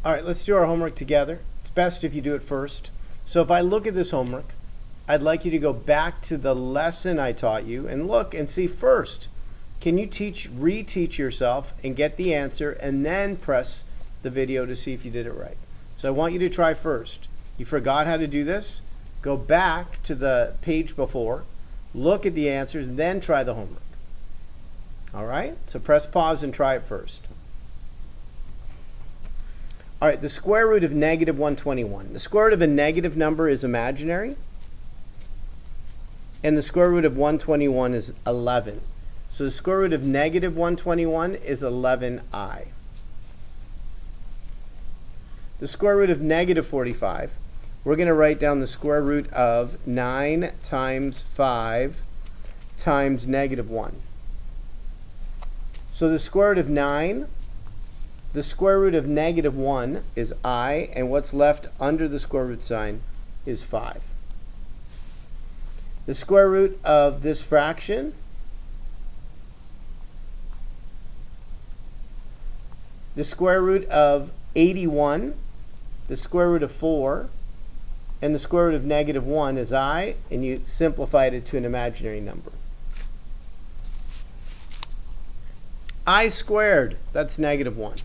All right, let's do our homework together. It's best if you do it first. So if I look at this homework, I'd like you to go back to the lesson I taught you and look and see first, can you reteach yourself and get the answer and then press the video to see if you did it right. So I want you to try first. You forgot how to do this? Go back to the page before, look at the answers, then try the homework. All right, so press pause and try it first. All right, the square root of negative 121. The square root of a negative number is imaginary, and the square root of 121 is 11. So the square root of negative 121 is 11i. The square root of negative 45, we're going to write down the square root of 9 times 5 times negative 1. So the square root of 9, the square root of negative 1 is I, and what's left under the square root sign is 5. The square root of this fraction, the square root of 81, the square root of 4, and the square root of negative 1 is I, and you simplified it to an imaginary number. I squared, that's negative 1.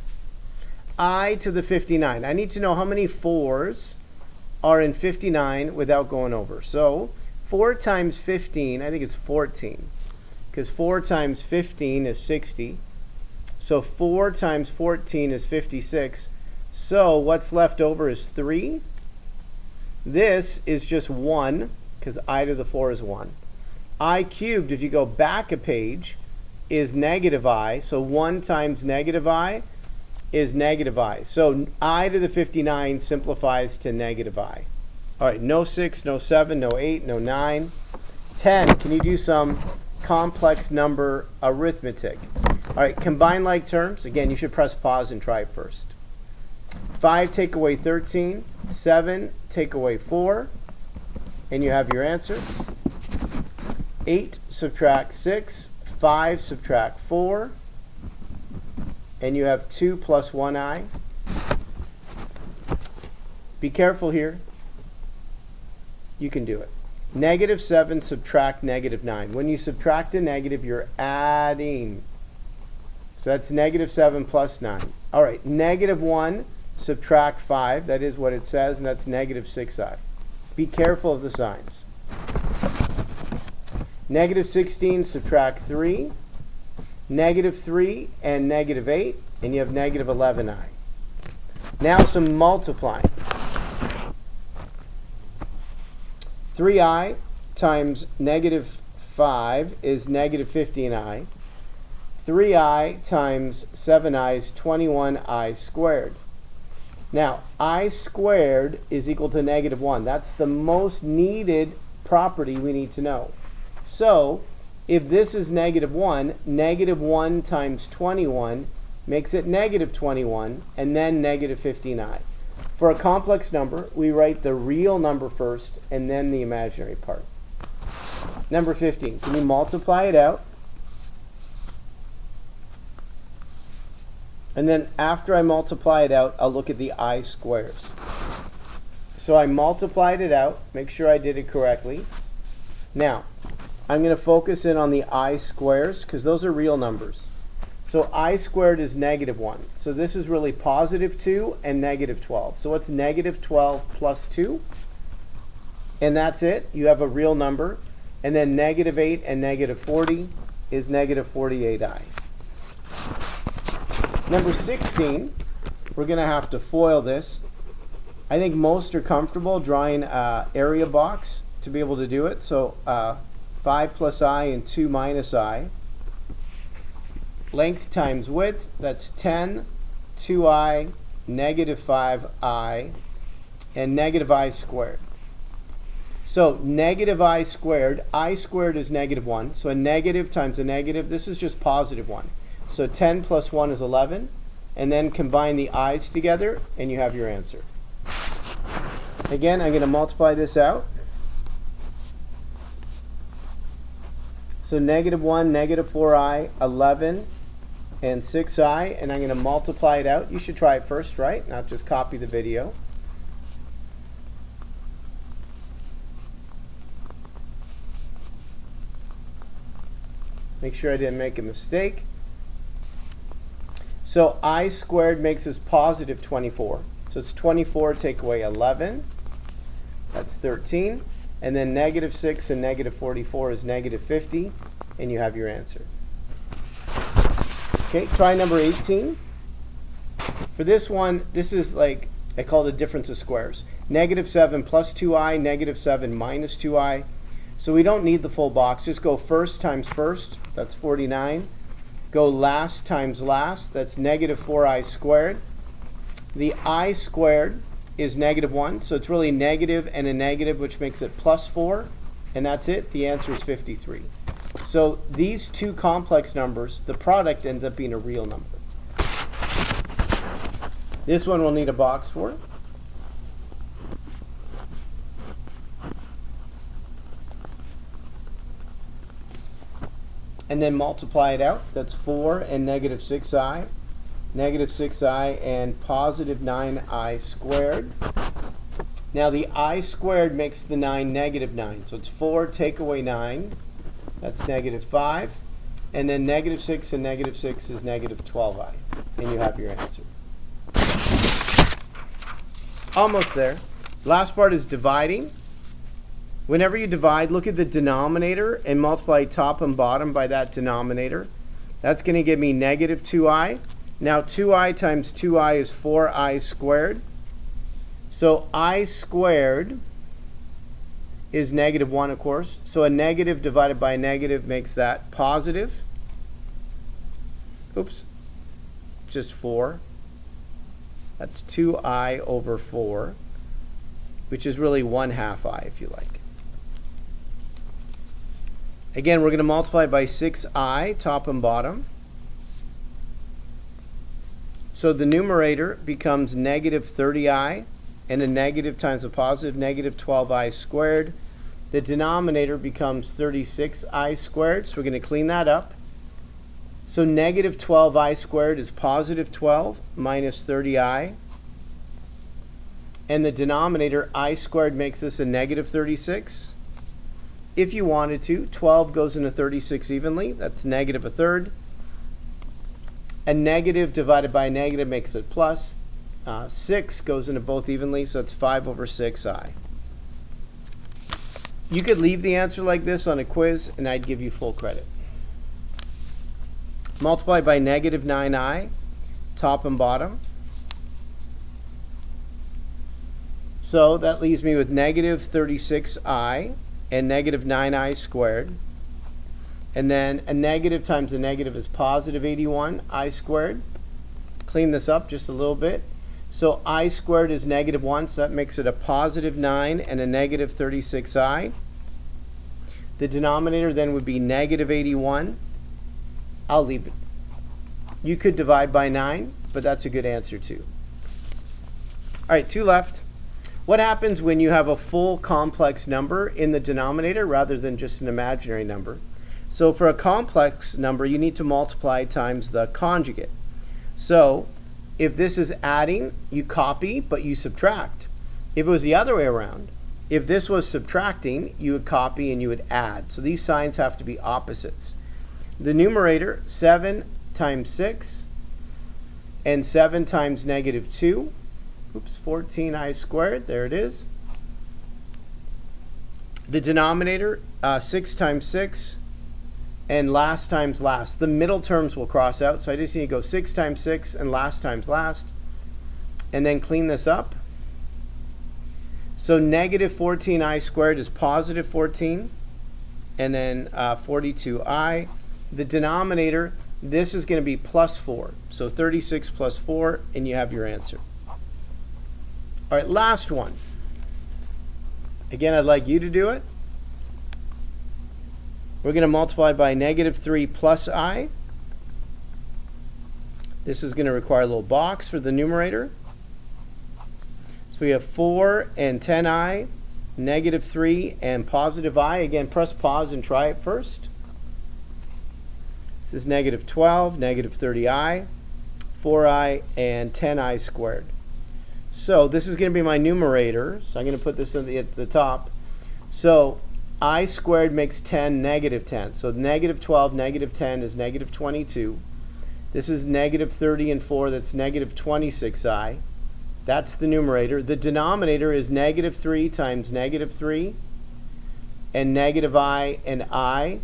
I to the 59. I need to know how many 4s are in 59 without going over. So 4 times 15, I think it's 14, because 4 times 15 is 60. So 4 times 14 is 56. So what's left over is 3. This is just 1, because I to the 4 is 1. I cubed, if you go back a page, is negative I. So 1 times negative I is negative I. So I to the 59 simplifies to negative I. All right, no 6, no 7, no 8, no 9. 10, can you do some complex number arithmetic? All right, combine like terms. Again, you should press pause and try it first. 5 take away 13, 7 take away 4, and you have your answer. 8 subtract 6, 5 subtract 4, and you have 2 plus 1i. Be careful here. You can do it. Negative 7 subtract negative 9. When you subtract a negative, you're adding. So that's negative 7 plus 9. All right, negative 1 subtract 5. That is what it says, and that's negative 6i. Be careful of the signs. Negative 16 subtract 3. Negative 3 and negative 8, and you have negative 11i. Now some multiplying. 3i times negative 5 is negative 15i. 3i times 7i is 21i squared. Now, I squared is equal to negative 1. That's the most needed property we need to know. So, if this is negative 1, negative 1 times 21 makes it negative 21, and then negative 15i. For a complex number, we write the real number first, and then the imaginary part. Number 15, can you multiply it out? And then after I multiply it out, I'll look at the I squares. So I multiplied it out. Make sure I did it correctly. Now, I'm going to focus in on the I squares because those are real numbers. So I squared is negative 1. So this is really positive 2 and negative 12. So what's negative 12 plus 2? And that's it. You have a real number. And then negative 8 and negative 40 is negative 48i. Number 16, we're going to have to FOIL this. I think most are comfortable drawing an area box to be able to do it. So 5 plus I and 2 minus I. Length times width, that's 10, 2i, negative 5i, and negative I squared. So negative I squared is negative 1. So a negative times a negative, this is just positive 1. So 10 plus 1 is 11. And then combine the i's together, and you have your answer. Again, I'm going to multiply this out. So negative 1, negative 4i, 11, and 6i, and I'm going to multiply it out. You should try it first, right? Not just copy the video. Make sure I didn't make a mistake. So I squared makes us positive 24. So it's 24 take away 11. That's 13. And then negative 6 and negative 44 is negative 50. And you have your answer. Okay, try number 18. For this one, this is like, I call it a difference of squares. Negative 7 plus 2i, negative 7 minus 2i. So we don't need the full box. Just go first times first. That's 49. Go last times last. That's negative 4i squared. The I squared is negative 1. So it's really negative and a negative, which makes it plus 4. And that's it. The answer is 53. So these two complex numbers, the product ends up being a real number. This one we'll need a box for. And then multiply it out. That's 4 and negative 6i. Negative 6i and positive 9i squared. Now the I squared makes the 9 negative 9. So it's 4 take away 9. That's negative 5. And then negative 6 and negative 6 is negative 12i. And you have your answer. Almost there. Last part is dividing. Whenever you divide, look at the denominator and multiply top and bottom by that denominator. That's going to give me negative 2i. Now 2i times 2i is 4i squared. So I squared is negative 1, of course. So a negative divided by a negative makes that positive. Oops. Just 4. That's 2i over 4, which is really 1/2 I, if you like. Again, we're going to multiply by 6i, top and bottom. So the numerator becomes negative 30i, and a negative times a positive, negative 12i squared. The denominator becomes 36i squared, so we're going to clean that up. So negative 12i squared is positive 12 minus 30i. And the denominator, I squared, makes this a negative 36. If you wanted to, 12 goes into 36 evenly. That's negative 1/3. A negative divided by a negative makes it plus. 6 goes into both evenly, so it's 5 over 6i. You could leave the answer like this on a quiz, and I'd give you full credit. Multiply by negative 9i, top and bottom. So that leaves me with negative 36i and negative 9i squared. And then a negative times a negative is positive 81i squared. Clean this up just a little bit. So I squared is negative 1, so that makes it a positive 9 and a negative 36i. The denominator then would be negative 81. I'll leave it. You could divide by 9, but that's a good answer too. All right, 2 left. What happens when you have a full complex number in the denominator rather than just an imaginary number? So for a complex number, you need to multiply times the conjugate. So if this is adding, you copy, but you subtract. If it was the other way around, if this was subtracting, you would copy and you would add. So these signs have to be opposites. The numerator, 7 times 6, and 7 times negative 2. Oops, 14i squared, there it is. The denominator, 6 times 6, and last times last. The middle terms will cross out, so I just need to go 6 times 6 and last times last, and then clean this up. So negative 14i squared is positive 14, and then 42i. The denominator, this is going to be plus 4. So 36 plus 4, and you have your answer. All right, last one. Again, I'd like you to do it. We're going to multiply by negative 3 plus I. This is going to require a little box for the numerator. So we have 4 and 10i, negative 3 and positive I. Again, press pause and try it first. This is negative 12, negative 30i, 4i, and 10i squared. So this is going to be my numerator. So I'm going to put this at the top. So I squared makes 10 negative 10. So negative 12, negative 10 is negative 22. This is negative 30 and 4. That's negative 26i. That's the numerator. The denominator is negative 3 times negative 3 and negative I and I.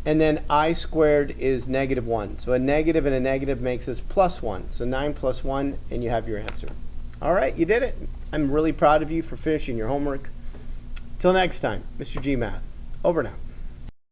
And then I squared is negative 1. So a negative and a negative makes us plus 1. So 9 plus 1, and you have your answer. All right, you did it. I'm really proud of you for finishing your homework. Till next time, Mr. G Math. Over now.